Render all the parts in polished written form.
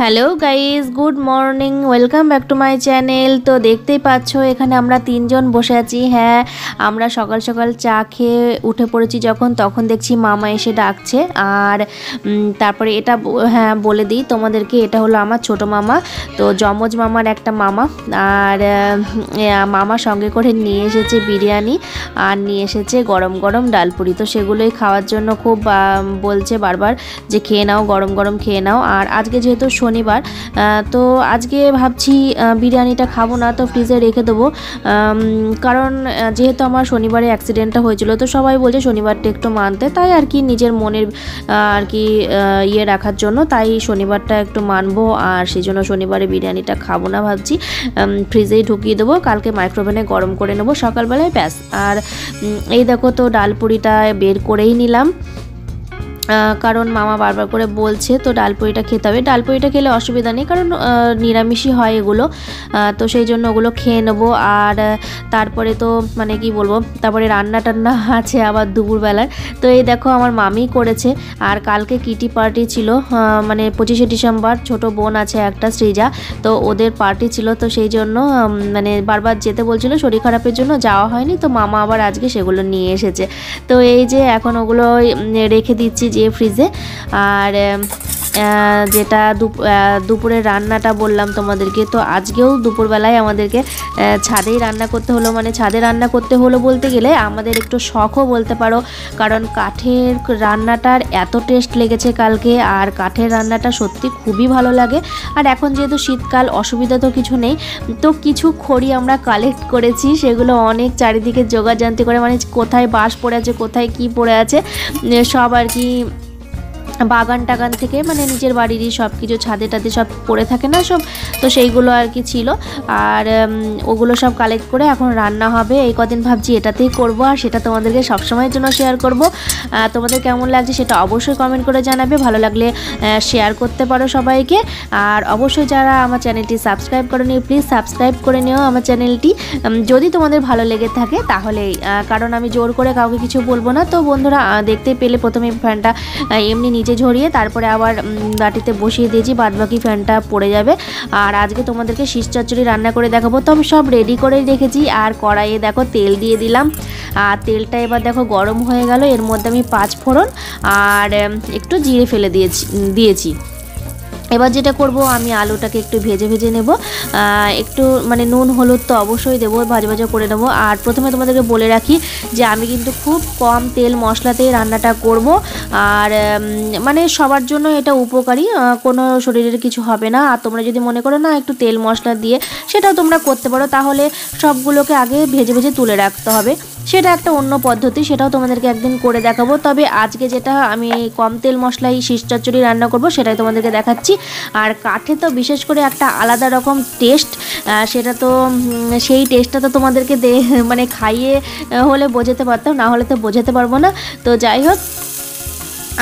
Hello guys, good morning, welcome back to my channel. তো দেখতেই পাচ্ছ এখানে আমরা তিনজন বসে আছি। হ্যাঁ, আমরা সকাল সকাল চা খেয়ে উঠে পড়েছি তখন দেখছি মামা এসে ডাকছে। আর তারপরে এটা হ্যাঁ বলে দিই তোমাদেরকে, এটা হলো আমার ছোট মামা, তো যমজ মামার একটা মামা। আর মামা সঙ্গে করে নিয়ে এসেছে বিরিয়ানি আর নিয়ে এসেছে গরম গরম ডালপুরি। তো সেগুলোই খাওয়ার জন্য খুব বলছে বারবার যে খেয়ে নাও, গরম গরম খেয়ে নাও। আর আজকে যেহেতু শনিবার, তো আজকে ভাবছি বিরিয়ানিটা খাবো না, তো ফ্রিজে রেখে দেবো। কারণ যেহেতু আমার শনিবারে অ্যাক্সিডেন্টটা হয়েছিল, তো সবাই বলছে শনিবারটা একটু মানতে, তাই আর কি নিজের মনের আর কি ইয়ে রাখার জন্য তাই শনিবারটা একটু মানবো। আর সেই জন্য শনিবারে বিরিয়ানিটা খাবো না, ভাবছি ফ্রিজেই ঢুকিয়ে দেবো, কালকে মাইক্রোওভেনে গরম করে নেবো সকালবেলায়, ব্যাস। আর এই দেখো, তো ডালপুরিটা বের করেই নিলাম, কারণ মামা বারবার করে বলছে তো ডালপুরিটা খেতে হবে। ডালপুরিটা খেলে অসুবিধা নেই, কারণ নিরামিষই হয় এগুলো, তো সেই জন্য ওগুলো খেয়ে নেবো। আর তারপরে তো মানে কি বলবো, তারপরে রান্না টান্না আছে আবার দুপুরবেলার। তো এই দেখো আমার মামি করেছে। আর কালকে কিটি পার্টি ছিল, মানে 25শে ডিসেম্বর, ছোট বোন আছে একটা, সৃজা, তো ওদের পার্টি ছিল। তো সেই জন্য মানে বারবার যেতে বলছিল, শরীর খারাপের জন্য যাওয়া হয়নি। তো মামা আবার আজকে সেগুলো নিয়ে এসেছে। তো এই যে এখন ওগুলো রেখে দিচ্ছি যে ফ্রিজে। আর যেটা দুপুরের রান্নাটা বললাম তোমাদেরকে, তো আজকেও দুপুরবেলায় আমাদেরকে ছাদেই রান্না করতে হলো। মানে ছাদে রান্না করতে হলো বলতে গেলে আমাদের একটু শখও বলতে পারো, কারণ কাঠের রান্নাটার এত টেস্ট লেগেছে কালকে। আর কাঠের রান্নাটা সত্যি খুবই ভালো লাগে। আর এখন যেহেতু শীতকাল, অসুবিধা তো কিছু নেই। তো কিছু খড়ি আমরা কালেক্ট করেছি, সেগুলো অনেক চারিদিকে জোগাড়যন্ত্র করে, মানে কোথায় বাঁশ পড়ে আছে, কোথায় কি পড়ে আছে, সব আর কি বাগান টাগান থেকে, মানে নিজের বাড়িরই সব কিছু ছাদে টাদে সব পড়ে থাকে না সব, তো সেইগুলো আর কি ছিল। আর ওগুলো সব কালেক্ট করে এখন রান্না হবে। এই কদিন ভাবছি এটাতেই করব, আর সেটা তোমাদেরকে সবসময়ের জন্য শেয়ার করব। তোমাদের কেমন লাগছে সেটা অবশ্যই কমেন্ট করে জানাবে, ভালো লাগলে শেয়ার করতে পারো সবাইকে। আর অবশ্যই যারা আমার চ্যানেলটি সাবস্ক্রাইব করেনি, প্লিজ সাবস্ক্রাইব করে নিও আমার চ্যানেলটি, যদি তোমাদের ভালো লেগে থাকে তাহলেই, কারণ আমি জোর করে কাউকে কিছু বলবো না। তো বন্ধুরা দেখতে পেলে প্রথমে ফ্যানটা এমনি নিচে ঝরিয়ে তারপরে আবার বাটিতে বসিয়ে দিয়েছি, বাদবাকি ফ্যানটা পড়ে যাবে। আর আজকে তোমাদেরকে শীষ চচ্চড়ি রান্না করে দেখাবো। তো আমি সব রেডি করেই রেখেছি। আর কড়াইয়ে দেখো তেল দিয়ে দিলাম, আর তেলটা এবার দেখো গরম হয়ে গেল। এর মধ্যে আমি 5 ফোড়ন আর একটু জিরে ফেলে দিয়েছি। এবার যেটা করব, আমি আলুটাকে একটু ভেজে নেব, একটু মানে নুন হলুদ তো অবশ্যই দেবো, ভাজা করে নেব। আর প্রথমে তোমাদেরকে বলে রাখি যে আমি কিন্তু খুব কম তেল মশলাতেই রান্নাটা করব। আর মানে সবার জন্য এটা উপকারী, কোনো শরীরের কিছু হবে না। আর তোমরা যদি মনে করো না একটু তেল মশলা দিয়ে, সেটাও তোমরা করতে পারো, তাহলে সবগুলোকে আগে ভেজে তুলে রাখতে হবে, সেটা একটা অন্য পদ্ধতি, সেটাও তোমাদেরকে একদিন করে দেখাবো। তবে আজকে যেটা আমি কম তেল মশলায় শীষ চচ্চড়ি রান্না করব, সেটাই তোমাদেরকে দেখাচ্ছি। আর কাঠে তো বিশেষ করে একটা আলাদা রকম টেস্ট, সেটা তো সেই টেস্টটা তো তোমাদেরকে মানে খাইয়ে হলে বোঝাতে পারতাম, না হলে তো বোঝাতে পারবো না। তো যাই হোক,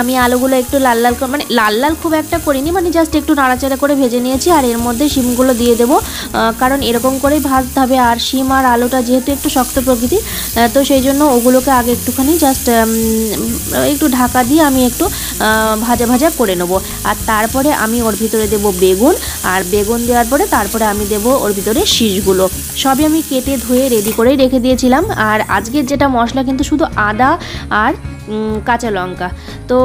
আমি আলুগুলো একটু লাল লাল করে, মানে লাল লাল খুব একটা করিনি, মানে জাস্ট একটু নাড়াচাড়া করে ভেজে নিয়েছি। আর এর মধ্যে শিমগুলো দিয়ে দেবো, কারণ এরকম করেই ভাজতে হবে। আর শিম আর আলুটা যেহেতু একটু শক্ত প্রকৃতির, তো সেই জন্য ওগুলোকে আগে একটুখানি জাস্ট একটু ঢাকা দিয়ে আমি একটু ভাজা করে নেবো। আর তারপরে আমি ওর ভিতরে দেবো বেগুন, আর বেগুন দেওয়ার পরে তারপরে আমি দেবো ওর ভিতরে শীষগুলো। সবই আমি কেটে ধুয়ে রেডি করেই রেখে দিয়েছিলাম। আর আজকের যেটা মশলা কিন্তু শুধু আদা আর কাঁচা লঙ্কা। তো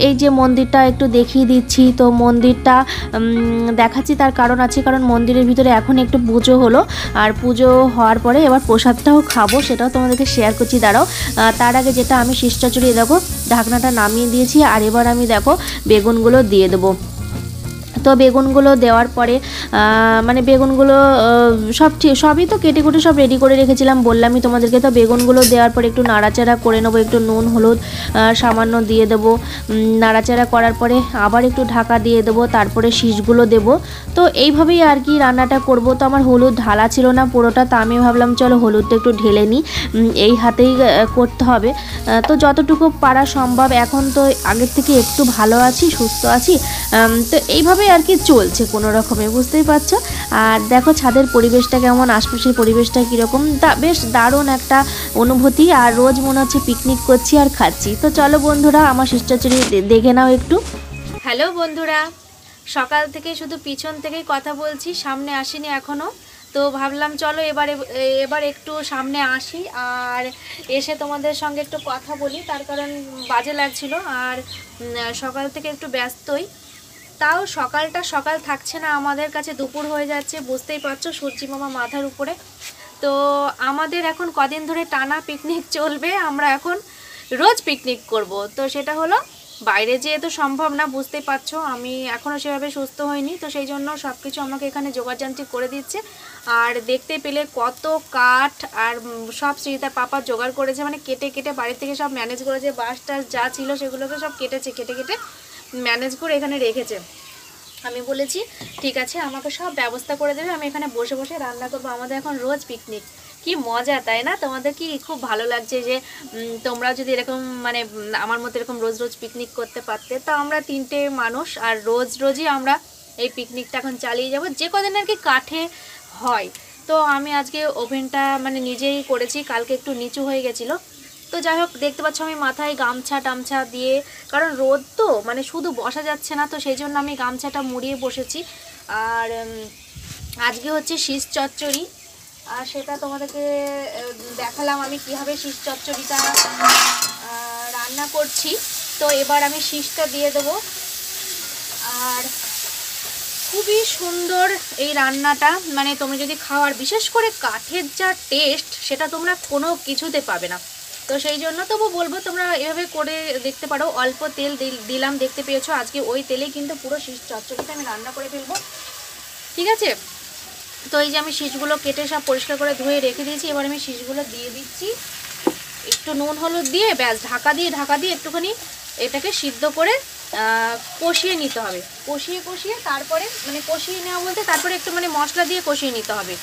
এই যে মন্দিরটা একটু দেখিয়ে দিচ্ছি, তো মন্দিরটা দেখাচ্ছি, তার কারণ আছে, কারণ মন্দিরের ভিতরে এখন একটু পুজো হলো। আর পুজো হওয়ার পরে এবার প্রসাদটাও খাবো, সেটাও তোমাদেরকে শেয়ার করছি, দাঁড়াও। তার আগে যেটা আমি শীষ চচ্চড়ি দেখো ঢাকনাটা নামিয়ে দিয়েছি। আর এবার আমি দেখো বেগুনগুলো দিয়ে দেবো। তো বেগুনগুলো দেওয়ার পরে মানে বেগুনগুলো সবই তো কেটে কুটে সব রেডি করে রেখেছিলাম, বললামই তোমাদেরকে। তো বেগুনগুলো দেওয়ার পরে একটু নাড়াচাড়া করে নেবো, একটু নুন হলুদ সামান্য দিয়ে দেবো। নাড়াচাড়া করার পরে আবার একটু ঢাকা দিয়ে দেবো, তারপরে শীষগুলো দেবো। তো এইভাবেই আর কি রান্নাটা করব। তো আমার হলুদ ঢালা ছিল না পুরোটা, তা আমি ভাবলাম চলো হলুদটা একটু ঢেলে নিই, এই হাতেই করতে হবে। তো যতটুকু পারা সম্ভব, এখন তো আগের থেকে একটু ভালো আছি, সুস্থ আছি, তো এইভাবেই আর কি চলছে কোনো রকমে, বুঝতেই পারছো। আর দেখো ছাদের পরিবেশটা কেমন, আশপাশের পরিবেশটা কীরকম, বেশ দারুণ একটা অনুভূতি। আর রোজ মনে হচ্ছে পিকনিক করছি আর খাচ্ছি। তো চলো বন্ধুরা, আমার শীষ চচ্চড়ি দেখে নাও একটু। হ্যালো বন্ধুরা, সকাল থেকে শুধু পিছন থেকেই কথা বলছি, সামনে আসিনি এখনও। তো ভাবলাম চলো এবার একটু সামনে আসি আর এসে তোমাদের সঙ্গে একটু কথা বলি, তার কারণ বাজে লাগছিল আর সকাল থেকে একটু ব্যস্তই। তাও সকালটা সকাল থাকছে না, আমাদের কাছে দুপুর হয়ে যাচ্ছে, বুঝতেই পারছো, সূর্যি মামা মাথার উপরে। তো আমাদের এখন কদিন ধরে টানা পিকনিক চলবে, আমরা এখন রোজ পিকনিক করব। তো সেটা হলো বাইরে যেয়ে তো সম্ভব না, বুঝতেই পারছো, আমি এখনও সেভাবে সুস্থ হইনি, তো সেই জন্য সব কিছু আমাকে এখানে জোগাড়যন্ত্রী করে দিচ্ছে। আর দেখতে পেলে কত কাঠ আর সব শ্রীতার পাপা জোগাড় করেছে, মানে কেটে কেটে বাড়ি থেকে সব ম্যানেজ করেছে, বাঁশ টাস যা ছিল সেগুলোকে সব কেটে কেটে ম্যানেজ করে এখানে রেখেছে। আমি বলেছি ঠিক আছে, আমাকে সব ব্যবস্থা করে দেবে, আমি এখানে বসে বসে রান্না করবো। আমাদের এখন রোজ পিকনিক, কি মজা তাই না? তোমাদের কি খুব ভালো লাগছে যে তোমরা যদি এরকম মানে আমার মতো এরকম রোজ রোজ পিকনিক করতে পারতে? তো আমরা 3টে মানুষ আর রোজই আমরা এই পিকনিকটা এখন চালিয়ে যাব, যে কদিন আর কি কাঠে হয়। তো আমি আজকে ওভেনটা মানে নিজেই করেছি, কালকে একটু নিচু হয়ে গেছিলো। তো যাই হোক, দেখতে পাচ্ছ আমি মাথায় গামছা টামছা দিয়ে, কারণ রোদ তো মানে শুধু বসা যাচ্ছে না, তো সেই জন্য আমি গামছাটা মুড়িয়ে বসেছি। আর আজকে হচ্ছে শীষ চচ্চড়ি, আর সেটা তোমাদেরকে দেখালাম আমি কীভাবে শীষ চচ্চড়িটা রান্না করছি। তো এবার আমি শীষটা দিয়ে দেবো। আর খুবই সুন্দর এই রান্নাটা, মানে তুমি যদি খাওয়ার, বিশেষ করে কাঠের যা টেস্ট সেটা তোমরা কোনো কিছুতে পাবে না। তো সেই জন্য তবু বলবো তোমরা এভাবে করে দেখতে পারো। অল্প তেল দিলাম, দেখতে পেয়েছো, আজকে ওই তেলেই কিন্তু পুরো শীষ চচ্চড়িটা আমি রান্না করে ফেলবো, ঠিক আছে? তো এই যে আমি শীষগুলো কেটে সব পরিষ্কার করে ধুয়ে রেখে দিয়েছি, এবার আমি শীষগুলো দিয়ে দিচ্ছি, একটু নুন হলুদ দিয়ে, ব্যাস ঢাকা দিয়ে একটুখানি এটাকে সিদ্ধ করে কষিয়ে নিতে হবে। কষিয়ে তারপরে মানে কষিয়ে নেওয়া বলতে তারপরে একটু মানে মশলা দিয়ে কষিয়ে নিতে হবে।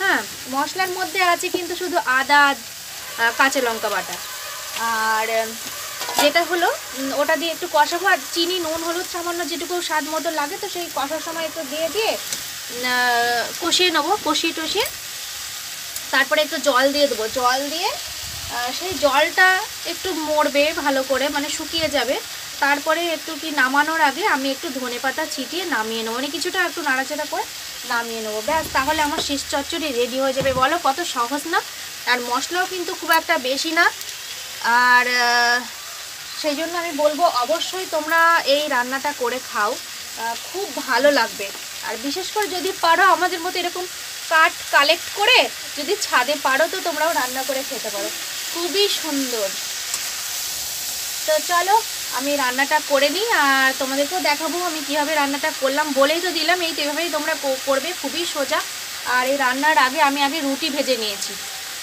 হ্যাঁ, মশলার মধ্যে আছে কিন্তু শুধু আদা, কাঁচা লঙ্কা বাটা, আর যেটা হলো ওটা দিয়ে একটু কষাবো। আর চিনি, নুন, হলুদ সামান্য যেটুকু স্বাদ মতো লাগে, তো সেই কষার সময় একটু দিয়ে কষিয়ে নেবো। কষিয়ে তারপরে একটু জল দিয়ে দেবো। জল দিয়ে সেই জলটা একটু মরবে ভালো করে, মানে শুকিয়ে যাবে। তারপরে একটু কি নামানোর আগে আমি একটু ধনেপাতা ছিটিয়ে নামিয়ে নেবো, মানে কিছুটা একটু নাড়াচাড়া করে নামিয়ে নেবো, ব্যাস। তাহলে আমার শীষ চচ্চড়ি রেডি হয়ে যাবে। বলো কত সহজ না? আর মশলাও কিন্তু খুব একটা বেশি না। আর সেই জন্য আমি বলবো অবশ্যই তোমরা এই রান্নাটা করে খাও, খুব ভালো লাগবে। আর বিশেষ করে যদি পারো আমাদের মতো এরকম কাঠ কালেক্ট করে যদি ছাদে পারো, তো তোমরাও রান্না করে খেতে পারো, খুবই সুন্দর। তো চলো আমি রান্নাটা করে নিই আর তোমাদেরকেও দেখাবো আমি কীভাবে রান্নাটা করলাম। বলেই তো দিলাম, এই তো এভাবেই তোমরা করবে, খুবই সোজা। আর এই রান্নার আগে আমি রুটি ভেজে নিয়েছি,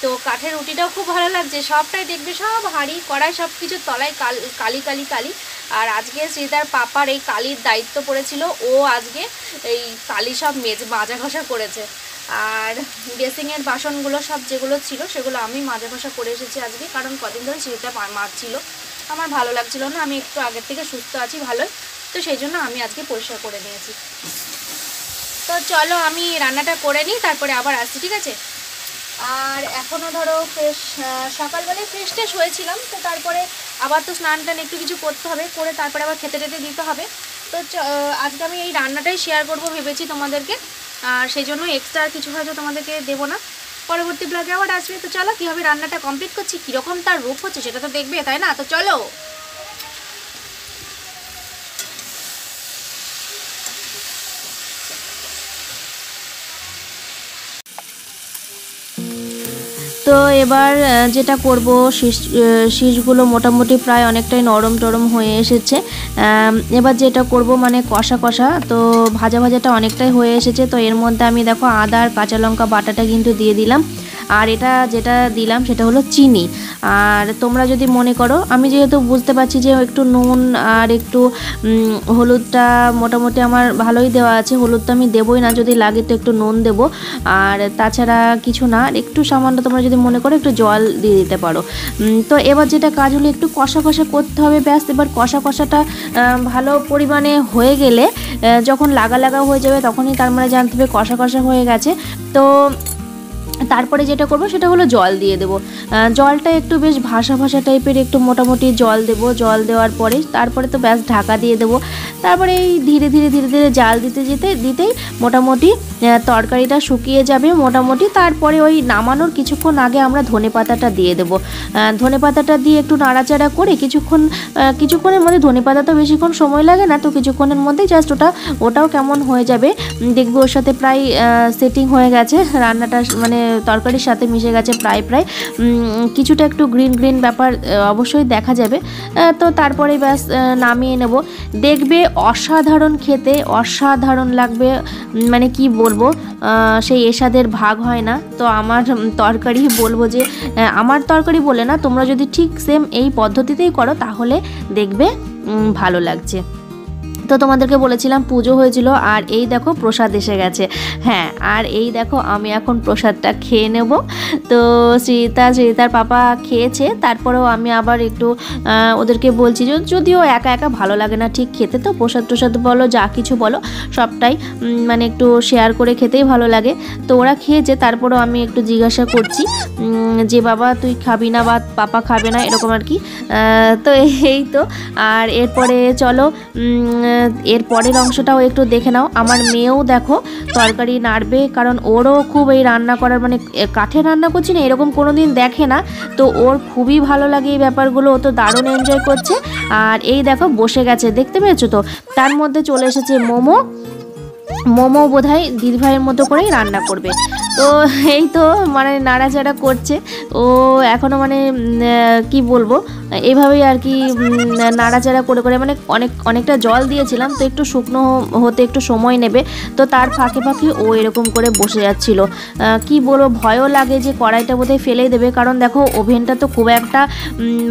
তো কাঠের রুটিটাও খুব ভালো লাগছে। সবটাই দেখবে সব হাঁড়ি কড়াই সব কিছুর তলায় কালি। আর আজকে শ্রীদার পাপার এই কালির দায়িত্ব পড়েছিল, ও আজকে এই কালি সব মাজা ঘষা করেছে। আর বেসিংয়ের বাসনগুলো সব যেগুলো ছিল সেগুলো আমি মাজা ঘষা করে এসেছি আজকে, কারণ কদিন ধরে শ্রীতা মাজছিল, আমার ভালো লাগছিল না, আমি একটু আগের থেকে সুস্থ আছি ভালোই, তো সেই জন্য আমি আজকে পরিষ্কার করে নিয়েছি। তো চলো আমি রান্নাটা করে নিই, তারপরে আবার আসছি, ঠিক আছে? আর এখনও ধরো সকালবেলায় ফ্রেশ ট্রেশ হয়েছিলাম, তো তারপরে আবার তো স্নান টান একটু কিছু করতে হবে, করে তারপরে আবার খেতে দিতে হবে। তো আজকে আমি এই রান্নাটাই শেয়ার করব ভেবেছি তোমাদেরকে, আর সেই জন্য এক্সট্রা কিছু হয়তো তোমাদেরকে দেবো না, পরবর্তী ব্লগে আবার আসবে। তো চলো কীভাবে রান্নাটা কমপ্লিট করছি, কীরকম তার রূপ হচ্ছে সেটা তো দেখবে, তাই না? তো চলো। তো এবার যেটা করব, শীষগুলো মোটামুটি প্রায় অনেকটাই নরম টরম হয়ে এসেছে। এবার যেটা করব মানে কষা, তো ভাজাটা অনেকটাই হয়ে এসেছে। তো এর মধ্যে আমি দেখো আদা আর কাঁচা লঙ্কা বাটাটা কিন্তু দিয়ে দিলাম। আর এটা যেটা দিলাম সেটা হলো চিনি। আর তোমরা যদি মনে করো, আমি যেহেতু বুঝতে পারছি যে একটু নুন আর একটু হলুদটা মোটামুটি আমার ভালোই দেওয়া আছে, হলুদ তো আমি দেবই না, যদি লাগে তো একটু নুন দেবো। আর তাছাড়া কিছু না, একটু সামান্য তোমরা যদি মনে করো একটু জল দিয়ে দিতে পারো। তো এবার যেটা কাজ হলো একটু কষা করতে হবে, ব্যাস। এবার কষাটা ভালো পরিমাণে হয়ে গেলে, যখন লাগা হয়ে যাবে তখনই তার মানে জানতে হবে কষা হয়ে গেছে। তো তারপরে যেটা করব সেটা হলো জল দিয়ে দেবো। জলটা একটু বেশ ভাসা ভাসা টাইপের, একটু মোটামুটি জল দেব। জল দেওয়ার পরে তারপরে তো ব্যাস ঢাকা দিয়ে দেবো। তারপরে এই ধীরে ধীরে ধীরে ধীরে জাল দিতেই মোটামুটি তরকারিটা শুকিয়ে যাবে মোটামুটি। তারপরে ওই নামানোর কিছুক্ষণ আগে আমরা ধনেপাতাটা দিয়ে দেবো। ধনেপাতাটা দিয়ে একটু নাড়াচাড়া করে কিছুক্ষণের মধ্যে, ধনেপাতা তো বেশিক্ষণ সময় লাগে না, তো কিছুক্ষণের মধ্যে জাস্ট ওটাও কেমন হয়ে যাবে দেখবে, ওর সাথে প্রায় সেটিং হয়ে গেছে রান্নাটা, মানে তরকারির সাথে মিশে গেছে প্রায় কিছুটা একটু গ্রিন গ্রিন ব্যাপার অবশ্যই দেখা যাবে। তো তারপরে ব্যাস নামিয়ে নেব। দেখবে অসাধারণ খেতে, অসাধারণ লাগবে, মানে কি বলবো, সেই এসাদের ভাগ হয় না। তো আমার তরকারি বলবো যে, আমার তরকারি বলে না, তোমরা যদি ঠিক সেম এই পদ্ধতিতেই করো তাহলে দেখবে ভালো লাগছে। তো তোমাদেরকে বলেছিলাম পুজো হয়েছিল, আর এই দেখো প্রসাদ এসে গেছে। হ্যাঁ, আর এই দেখো আমি এখন প্রসাদটা খেয়ে নেব। তো শ্রীতার পাপা খেয়েছে, তারপরেও আমি আবার একটু ওদেরকে বলছি, যদিও একা একা ভালো লাগে না ঠিক খেতে, তো প্রসাদ বলো যা কিছু বলো সবটাই মানে একটু শেয়ার করে খেতেই ভালো লাগে। তো ওরা খেয়েছে, তারপরেও আমি একটু জিজ্ঞাসা করছি যে বাবা তুই খাবি না বা পাপা খাবে না, এরকম আর কি। তো এই তো, আর এরপরে চলো এর পরের অংশটাও একটু দেখে নাও। আমার মেয়েও দেখো তরকারি নাড়বে, কারণ ওরও খুব এই রান্না করার, মানে কাঠে রান্না করছি না এরকম কোনো দিন দেখে না, তো ওর খুবই ভালো লাগে এই ব্যাপারগুলো, ও তো দারুণ এনজয় করছে। আর এই দেখো বসে গেছে, দেখতে পেয়েছো তো, তার মধ্যে চলে এসেছে মোমো বোধহয় দিদিভাইয়ের মতো করেই রান্না করবে। তো এই তো মানে নাড়াচাড়া করছে ও এখনও, মানে কি বলবো, এইভাবেই আর কি নাড়াচাড়া করে করে, মানে অনেকটা জল দিয়েছিলাম, তো একটু শুকনো হতে একটু সময় নেবে, তো তার ফাঁকে ও এরকম করে বসে যাচ্ছিল। কি বলবো, ভয়ও লাগে যে কড়াইটা বোধহয় ফেলেই দেবে, কারণ দেখো ওভেনটা তো খুব একটা,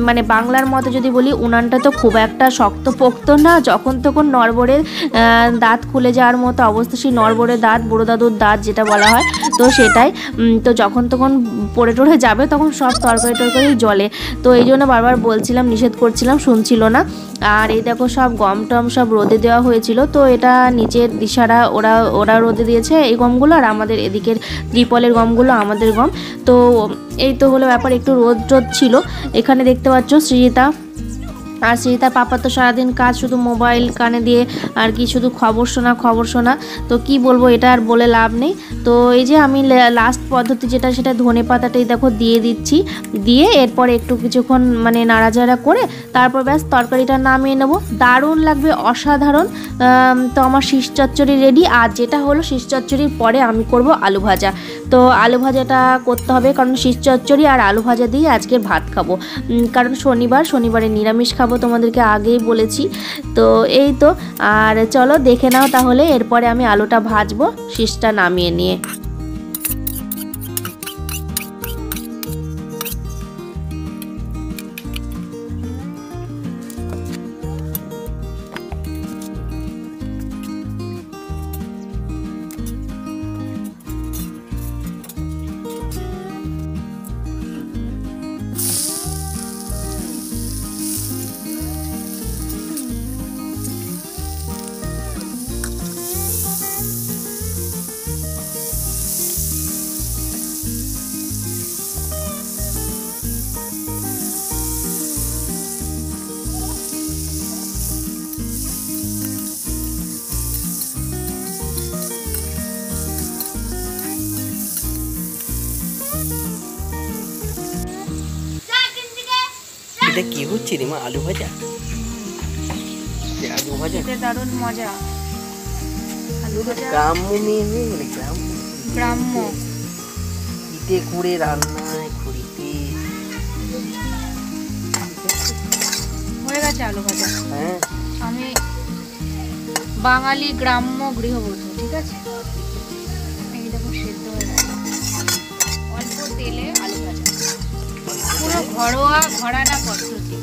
মানে বাংলার মতো যদি বলি, উনানটা তো খুব একটা শক্তপোক্ত না, যখন তখন নড়বড়ে দাঁত খুলে যাওয়ার মতো অবস্থা, সেই নড়বড়ে দাঁত, বুড়ো দাদুর দাঁত যেটা বলা হয়, তো সেটাই। তো যখন তখন পড়ে যাবে তখন সব তরকারি জলে, তো এই জন্য বারবার বলছিলাম, নিষেধ করছিলাম, শুনছিল না। আর এই দেখো সব গম টম সব রোদে দেওয়া হয়েছিল, তো এটা নিচের দিশারা ওরা রোদে দিয়েছে এই গমগুলো, আর আমাদের এদিকের ত্রিপলের গমগুলো আমাদের গম। তো এই তো হলো ব্যাপার, একটু রোদ ছিল। এখানে দেখতে পাচ্ছ সৃজিতা, আর তার পাপা তো সারাদিন কাজ, শুধু মোবাইল কানে দিয়ে আর কি, শুধু খবর শোনা। তো কি বলবো, এটা আর বলে লাভ নেই। তো এই যে আমি লাস্ট পদ্ধতি যেটা, সেটা ধনেপাতাটাই দেখো দিয়ে দিচ্ছি, দিয়ে এরপর একটু কিছুক্ষণ মানে নাড়াচাড়া করে তারপর ব্যাস তরকারিটা নামিয়ে নেব। দারুণ লাগবে, অসাধারণ। তো আমার শীষ চচ্চড়ি রেডি। আর যেটা হলো শীষ চচ্চড়ির পরে আমি করব আলু ভাজা। তো আলু ভাজাটা করতে হবে, কারণ শীষ চচ্চড়ি আর আলু ভাজা দিয়ে আজকের ভাত খাবো, কারণ শনিবারে নিরামিষ খাবো, তোমাদেরকে আগেই বলেছি। তো এই তো, আর চলো দেখে নাও তাহলে, এরপরে আমি আলুটা ভাজবো শীষটা নামিয়ে নিয়ে। এটা কি হচ্ছে রে মা? আলু ভাজা, আলু ভাজা দারুণ মজা। আলু ভাজা গ্রাম্য মেয়ে হয়ে গেলে, গ্রাম্য ইটে করে রান্নায় খড়িতে হয়ে গেছে আলু ভাজা। হ্যাঁ, আমি বাঙালি গ্রাম্য গৃহবধূ, ঠিক আছে। এই দেখো সেদ্ধ হয়ে গেছে, অল্প তেলে আলু ভাজা, পুরো ঘরোয়া ঘরানা পদ্ধতি।